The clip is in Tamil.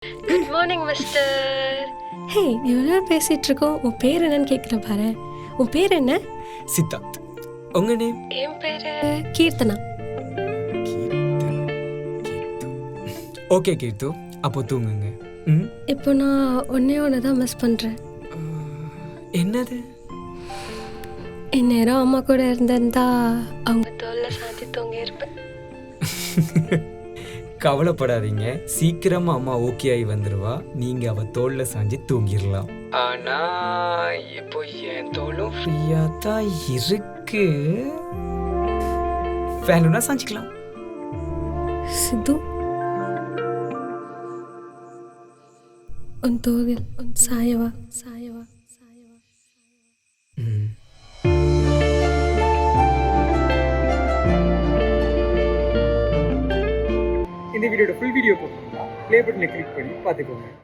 Good morning mister. ஹே, இவ்வளோ பேசிகிட்டு இருக்கோம். உன் பேர் என்னன்னு கேட்குற பாரு. உன் பேர் என்ன? சித்தார்த். உங்க நேம்? என் பேரு கீர்த்தனா. ஓகே கீர்த்து, அப்போ தூங்குங்க. இப்போ நான் ஒன்று தான் மிஸ் பண்ணுறேன். என்னது? இந்நேரம் அம்மா கூட இருந்திருந்தா அவங்க தோல்ல சாத்தி தூங்கி இருப்பேன். கவலைப்படாதீங்க, சீக்கிரமா அம்மா ஓகே ஆகி வந்துடுவா. நீங்க அவ தோல்ல சாஞ்சி தூங்கிடலாம். ஆனா இப்போ என் தோலும் ஃப்ரீயா தான் இருக்கு. வேணும்னா சாஞ்சிக்கலாம். சித்து, உன் தோவில் உன் சாயவா சாயவா சாயவா. இந்த வீடியோட ஃபுல் வீடியோ போட்டுருந்தா ப்ளே பட்டனை கிளிக் பண்ணி பார்த்துக்கோங்க.